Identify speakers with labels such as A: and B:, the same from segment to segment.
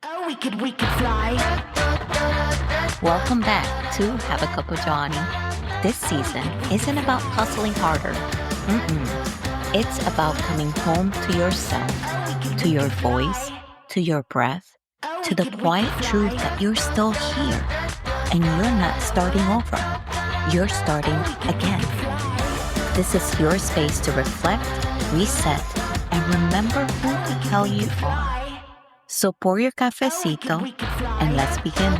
A: Oh, we could fly.
B: Welcome back to Have a Cup of Johnny. This season isn't about hustling harder. It's about coming home to yourself, to your voice, to your breath, to the quiet truth that you're still here and you're not starting over. You're starting again. This is your space to reflect, reset, and remember who the hell you are. So pour your cafecito and let's begin.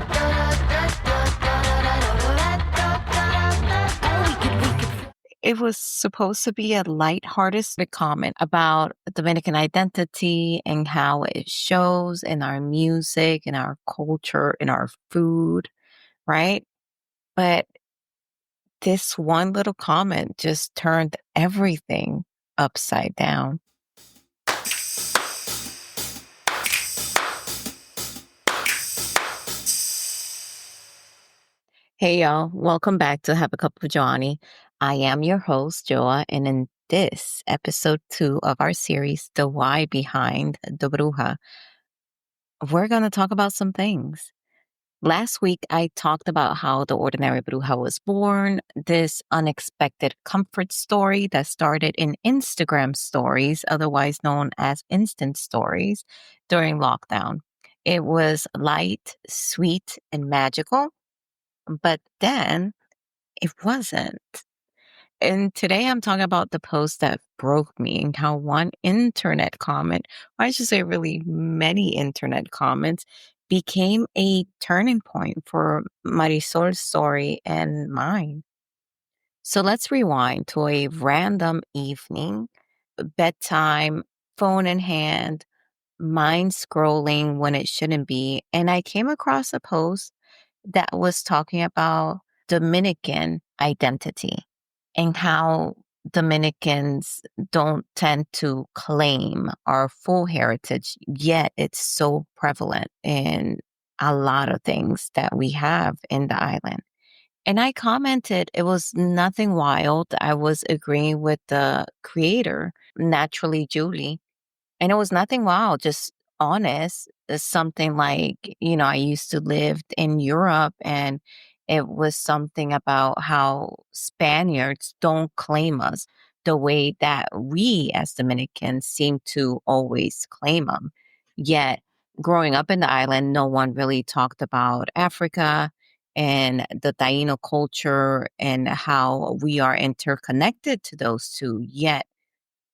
B: It was supposed to be a lighthearted comment about Dominican identity and how it shows in our music, in our culture, in our food, right? But this one little comment just turned everything upside down. Hey, y'all. Welcome back to Have a Cup of Johnny. I am your host, Joa, and in this episode 2 of our series, The Why Behind the Bruja, we're going to talk about some things. Last week, I talked about how the ordinary bruja was born, this unexpected comfort story that started in Instagram stories, otherwise known as instant stories, during lockdown. It was light, sweet, and magical, but then it wasn't. And today I'm talking about the post that broke me and how one internet comment, or I should say really many internet comments, became a turning point for Marisol's story and mine. So let's rewind to a random evening, bedtime, phone in hand, mind scrolling when it shouldn't be. And I came across a post that was talking about Dominican identity and how Dominicans don't tend to claim our full heritage, yet it's so prevalent in a lot of things that we have in the island. And I commented it was nothing wild. I was agreeing with the creator, Naturally Julie, and it was nothing wild, just honest. It's something like, I used to live in Europe and it was something about how Spaniards don't claim us the way that we as Dominicans seem to always claim them. Yet, growing up in the island, no one really talked about Africa and the Taíno culture and how we are interconnected to those two. Yet,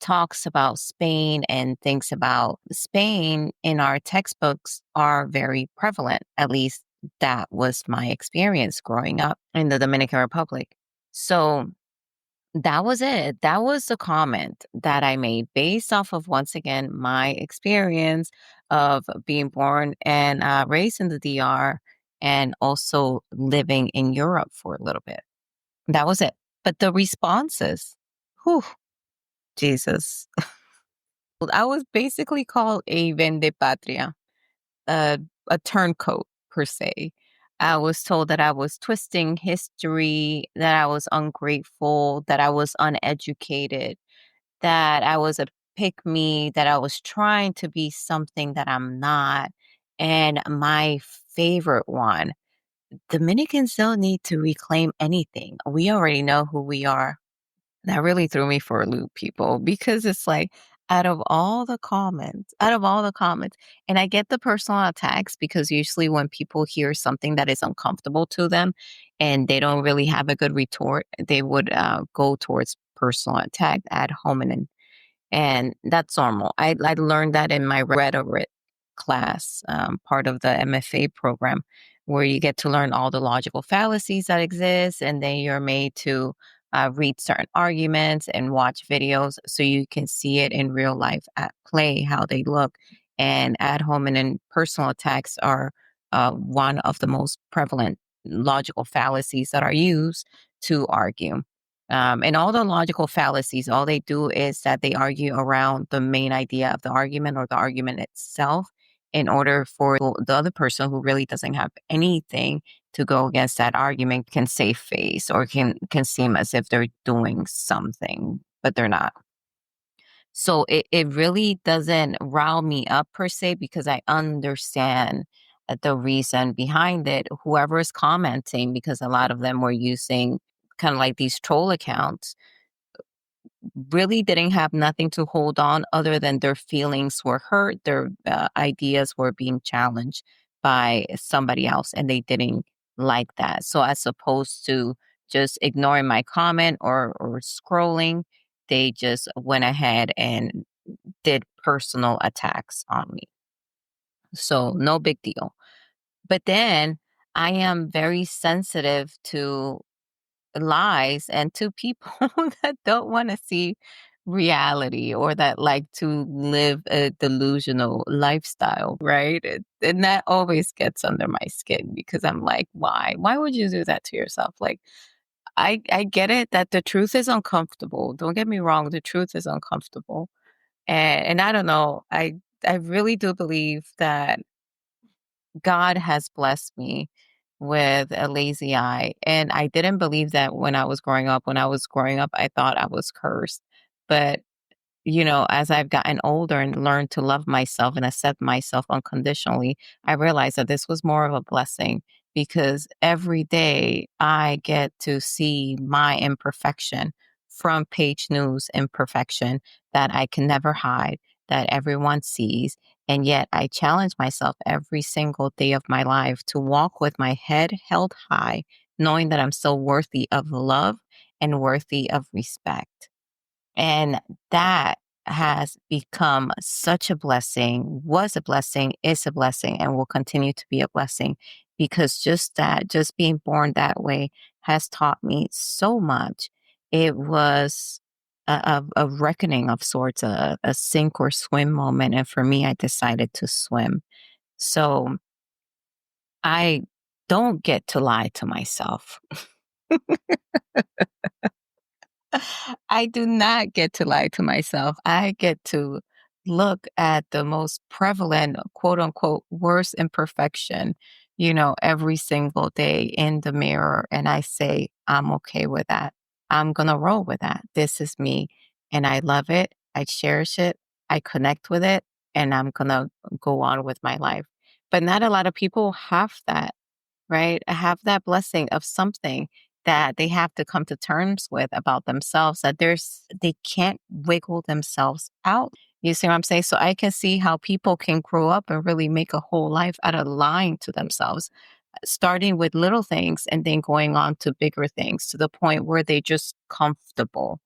B: talks about Spain and thinks about Spain in our textbooks are very prevalent. At least that was my experience growing up in the Dominican Republic. So that was it. That was the comment that I made based off of, once again, my experience of being born and raised in the DR and also living in Europe for a little bit. That was it. But the responses, whew, Jesus. I was basically called a vende patria, a turncoat per se. I was told that I was twisting history, that I was ungrateful, that I was uneducated, that I was a pick me, that I was trying to be something that I'm not. And my favorite one, Dominicans don't need to reclaim anything. We already know who we are. That really threw me for a loop, people, because it's like out of all the comments, and I get the personal attacks because usually when people hear something that is uncomfortable to them and they don't really have a good retort, they would go towards personal attack ad hominem. And that's normal. I learned that in my rhetoric class, part of the MFA program, where you get to learn all the logical fallacies that exist, and then you're made to read certain arguments and watch videos so you can see it in real life at play, how they look. And ad hominem personal attacks are one of the most prevalent logical fallacies that are used to argue. And all the logical fallacies, all they do is that they argue around the main idea of the argument or the argument itself in order for the other person who really doesn't have anything to go against that argument can save face or can seem as if they're doing something, but they're not. So it really doesn't rile me up per se because I understand the reason behind it. Whoever is commenting, because a lot of them were using kind of like these troll accounts, really didn't have nothing to hold on other than their feelings were hurt, their ideas were being challenged by somebody else, and they didn't like that. So as opposed to just ignoring my comment or scrolling, they just went ahead and did personal attacks on me. So no big deal. But then I am very sensitive to lies and to people that don't want to see reality or that like to live a delusional lifestyle, right? And that always gets under my skin because I'm like, why? Why would you do that to yourself? Like, I get it that the truth is uncomfortable. Don't get me wrong, the truth is uncomfortable. And I don't know, I really do believe that God has blessed me with a lazy eye. And I didn't believe that when I was growing up. When I was growing up, I thought I was cursed. But as I've gotten older and learned to love myself and accept myself unconditionally, I realized that this was more of a blessing because every day I get to see my imperfection, front page news imperfection that I can never hide, that everyone sees. And yet I challenge myself every single day of my life to walk with my head held high, knowing that I'm still worthy of love and worthy of respect. And that has become such a blessing, was a blessing, is a blessing, and will continue to be a blessing because just that, just being born that way has taught me so much. It was a reckoning of sorts, a sink or swim moment. And for me, I decided to swim. So I don't get to lie to myself. I do not get to lie to myself. I get to look at the most prevalent, quote unquote, worst imperfection, every single day in the mirror. And I say, I'm okay with that. I'm going to roll with that. This is me. And I love it. I cherish it. I connect with it. And I'm going to go on with my life. But not a lot of people have that, right? Have that blessing of something that they have to come to terms with about themselves that they can't wiggle themselves out. You see what I'm saying? So I can see how people can grow up and really make a whole life out of lying to themselves, starting with little things and then going on to bigger things to the point where they just comfortable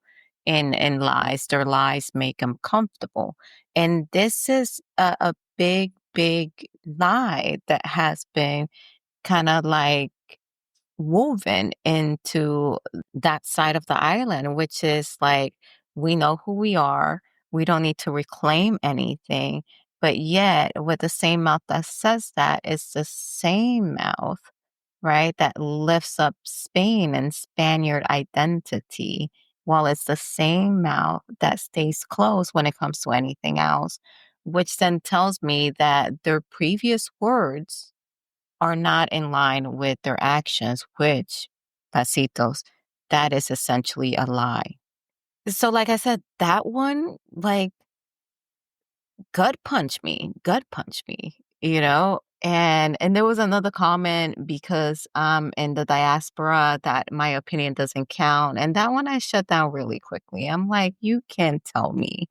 B: in lies. Their lies make them comfortable. And this is a big, big lie that has been kind of like woven into that side of the island, which is like, we know who we are. We don't need to reclaim anything. But yet, with the same mouth that says that, it's the same mouth, right, that lifts up Spain and Spaniard identity, while it's the same mouth that stays closed when it comes to anything else, which then tells me that their previous words are not in line with their actions, which, pasitos, that is essentially a lie. So, like I said, that one, like, gut punch me, And there was another comment because I'm in the diaspora that my opinion doesn't count. And that one I shut down really quickly. I'm like, you can't tell me.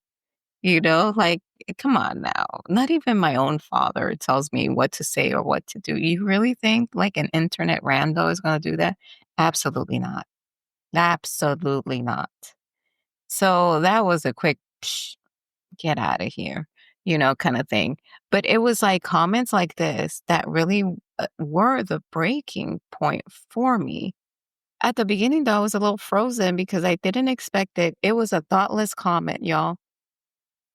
B: Like, come on now. Not even my own father tells me what to say or what to do. You really think like an internet rando is going to do that? Absolutely not. Absolutely not. So that was a quick psh, get out of here, kind of thing. But it was like comments like this that really were the breaking point for me. At the beginning, though, I was a little frozen because I didn't expect it. It was a thoughtless comment, y'all.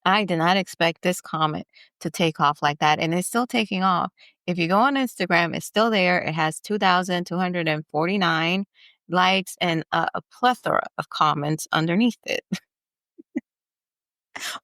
B: I did not expect this comment to take off like that, and it's still taking off. If you go on Instagram, it's still there. It has 2,249 likes and a plethora of comments underneath it.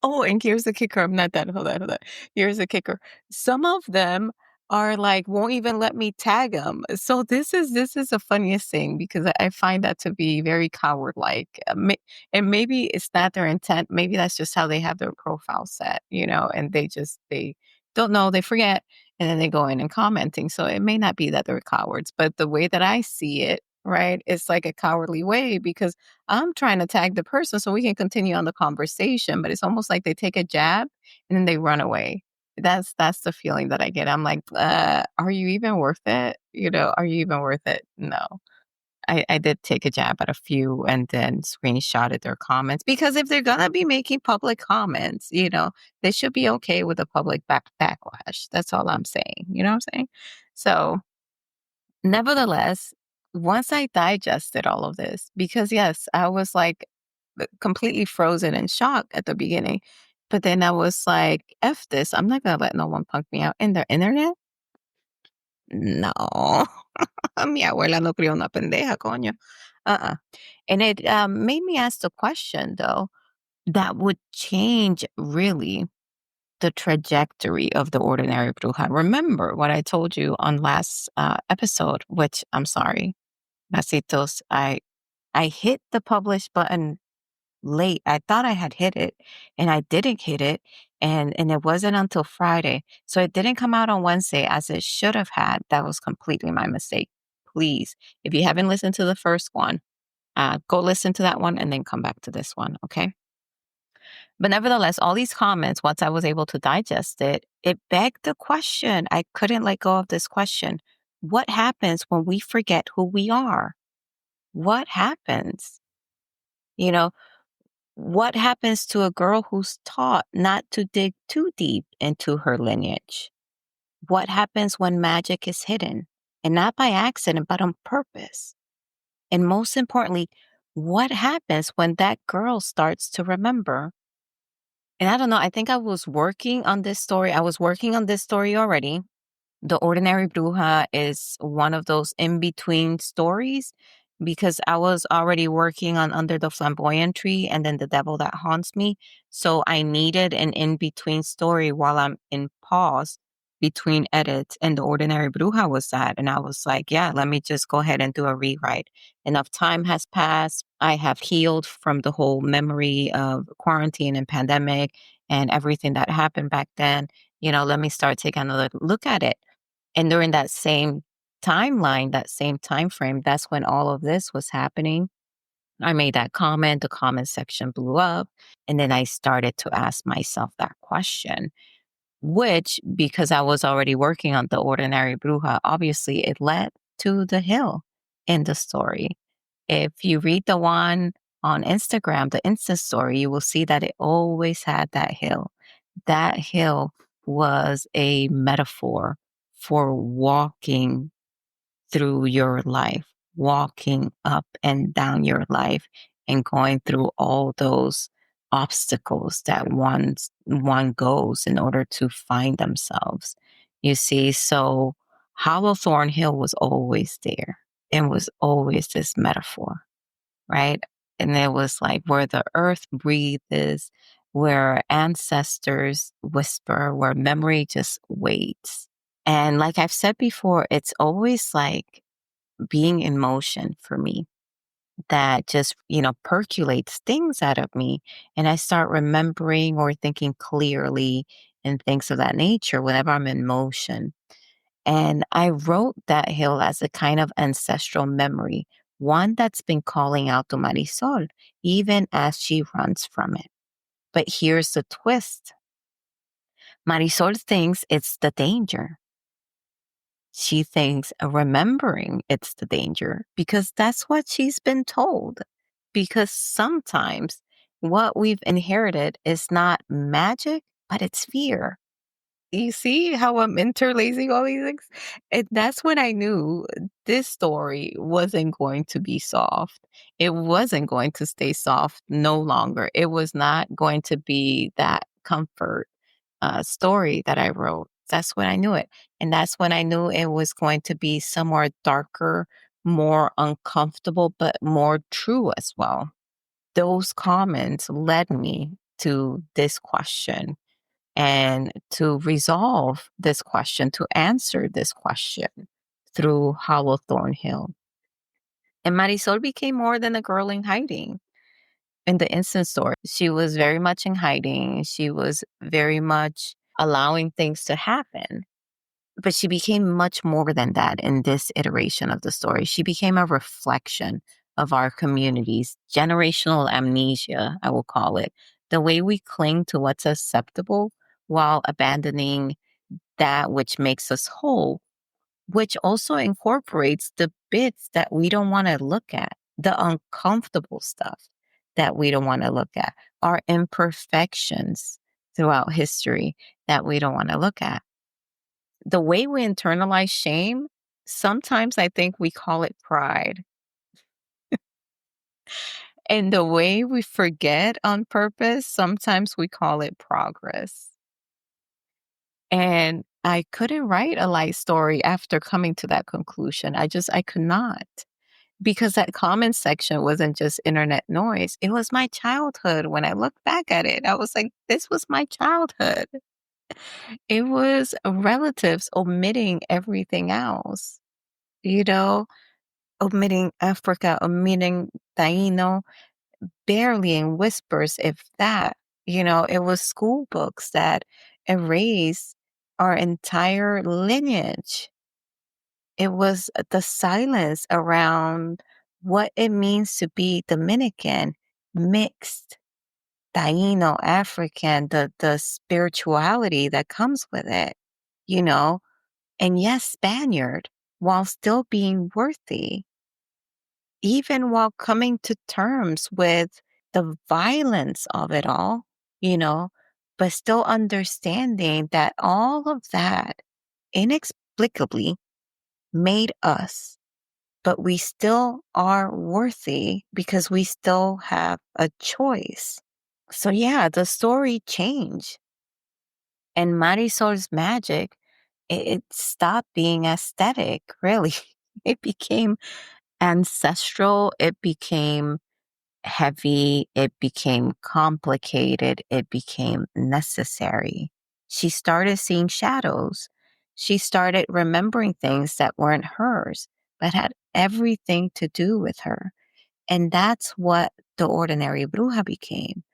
B: Oh, and here's the kicker. I'm not done. Hold on, hold on. Here's the kicker. Some of them or like won't even let me tag them. So this is the funniest thing because I find that to be very coward like. And maybe it's not their intent. Maybe that's just how they have their profile set, and they don't know, they forget, and then they go in and commenting. So it may not be that they're cowards, but the way that I see it, right, it's like a cowardly way because I'm trying to tag the person so we can continue on the conversation, but it's almost like they take a jab and then they run away. That's the feeling that I get. I'm like, are you even worth it? Are you even worth it? No. I did take a jab at a few and then screenshotted their comments because if they're gonna be making public comments, they should be okay with a public backlash. That's all I'm saying. You know what I'm saying? So nevertheless, once I digested all of this, because yes, I was like completely frozen in shock at the beginning. But then I was like, F this. I'm not going to let no one punk me out. In the internet? No. Mi abuela no crió una pendeja, coño. Uh-uh. And it made me ask the question, though, that would change really the trajectory of the ordinary bruja. Remember what I told you on last episode, which I'm sorry, Besitos, I hit the publish button late. I thought I had hit it and I didn't hit it. And it wasn't until Friday. So it didn't come out on Wednesday as it should have had. That was completely my mistake. Please, if you haven't listened to the first one, go listen to that one and then come back to this one. Okay. But nevertheless, all these comments, once I was able to digest it, it begged the question. I couldn't let go of this question. What happens when we forget who we are? What happens? You know, What happens to a girl who's taught not to dig too deep into her lineage? What happens when magic is hidden? And not by accident, but on purpose? And most importantly, what happens when that girl starts to remember? And I don't know, I think I was working on this story. I was working on this story already. The Ordinary Bruja is one of those in between stories because I was already working on Under the Flamboyant Tree and then The Devil That Haunts Me. So I needed an in between story while I'm in pause between edits. And The Ordinary Bruja was that. And I was like, yeah, let me just go ahead and do a rewrite. Enough time has passed. I have healed from the whole memory of quarantine and pandemic and everything that happened back then. Let me start taking another look at it. And during that same timeline, that same time frame, that's when all of this was happening. I made that comment, the comment section blew up, and then I started to ask myself that question, which, because I was already working on The Ordinary Bruja, obviously it led to the hill in the story. If you read the one on Instagram, the Insta story, you will see that it always had that hill. That hill was a metaphor for walking through your life, walking up and down your life and going through all those obstacles that one goes in order to find themselves. You see, so Hollow Thorn Hill was always there and was always this metaphor, right? And it was like where the earth breathes, where ancestors whisper, where memory just waits. And like I've said before, it's always like being in motion for me that just, percolates things out of me. And I start remembering or thinking clearly and things of that nature whenever I'm in motion. And I wrote that hill as a kind of ancestral memory, one that's been calling out to Marisol, even as she runs from it. But here's the twist. Marisol thinks it's the danger. She thinks remembering it's the danger because that's what she's been told. Because sometimes what we've inherited is not magic, but it's fear. You see how I'm interlacing all these things? That's when I knew this story wasn't going to be soft. It wasn't going to stay soft no longer. It was not going to be that comfort story that I wrote. That's when I knew it. And that's when I knew it was going to be somewhere darker, more uncomfortable, but more true as well. Those comments led me to this question. and to resolve this question, to answer this question through Hollow Thornhill. And Marisol became more than a girl in hiding. In the instant story, she was very much in hiding. She was very much allowing things to happen. But she became much more than that in this iteration of the story. She became a reflection of our community's generational amnesia, I will call it. The way we cling to what's acceptable while abandoning that which makes us whole, which also incorporates the bits that we don't want to look at, the uncomfortable stuff that we don't want to look at, our imperfections throughout history that we don't want to look at. The way we internalize shame, sometimes I think we call it pride. And the way we forget on purpose, sometimes we call it progress. And I couldn't write a light story after coming to that conclusion. I could not. Because that comment section wasn't just internet noise. It was my childhood. When I look back at it, I was like, this was my childhood. It was relatives omitting everything else, omitting Africa, omitting Taíno, barely in whispers, if that. It was school books that erased our entire lineage. It was the silence around what it means to be Dominican, mixed, Taíno, African, the spirituality that comes with it, and yes, Spaniard, while still being worthy, even while coming to terms with the violence of it all, but still understanding that all of that inexplicably made us, but we still are worthy because we still have a choice. So yeah, the story changed. And Marisol's magic, it stopped being aesthetic, really. It became ancestral. It became heavy. It became complicated. It became necessary. She started seeing shadows. She started remembering things that weren't hers, but had everything to do with her. And that's what The Ordinary Bruja became.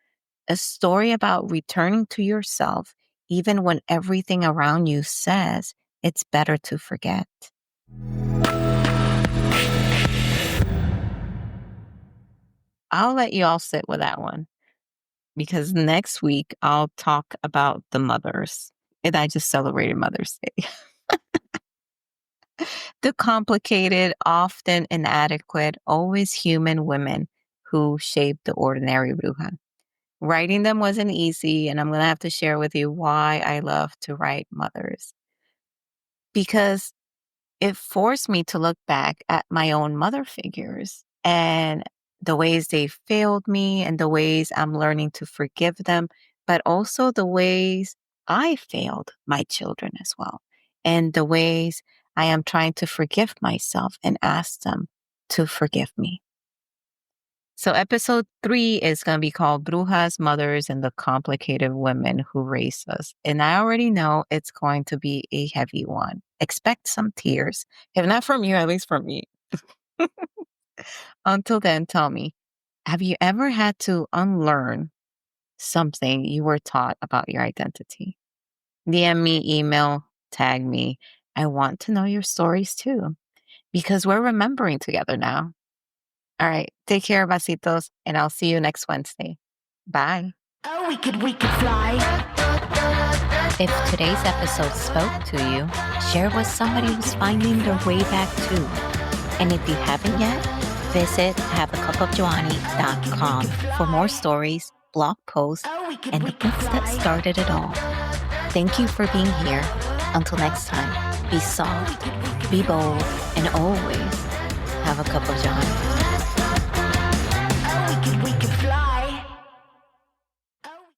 B: A story about returning to yourself, even when everything around you says it's better to forget. I'll let you all sit with that one, because next week I'll talk about the mothers. And I just celebrated Mother's Day. The complicated, often inadequate, always human women who shaped the ordinary Bruja. Writing them wasn't easy, and I'm going to have to share with you why I love to write mothers. Because it forced me to look back at my own mother figures and the ways they failed me and the ways I'm learning to forgive them, but also the ways I failed my children as well, and the ways I am trying to forgive myself and ask them to forgive me. So episode 3 is going to be called Brujas, Mothers, and the Complicated Women Who Raised Us. And I already know it's going to be a heavy one. Expect some tears. If not from you, at least from me. Until then, tell me, have you ever had to unlearn something you were taught about your identity? DM me, email, tag me. I want to know your stories too, because we're remembering together now. All right. Take care, besitos, and I'll see you next Wednesday. Bye.
A: Oh, we could fly.
B: If today's episode spoke to you, share with somebody who's finding their way back too. And if you haven't yet, visit haveacupofjoani.com for more stories, blog posts, and the books that started it all. Thank you for being here. Until next time, be soft, be bold, and always have a cup of Johnny.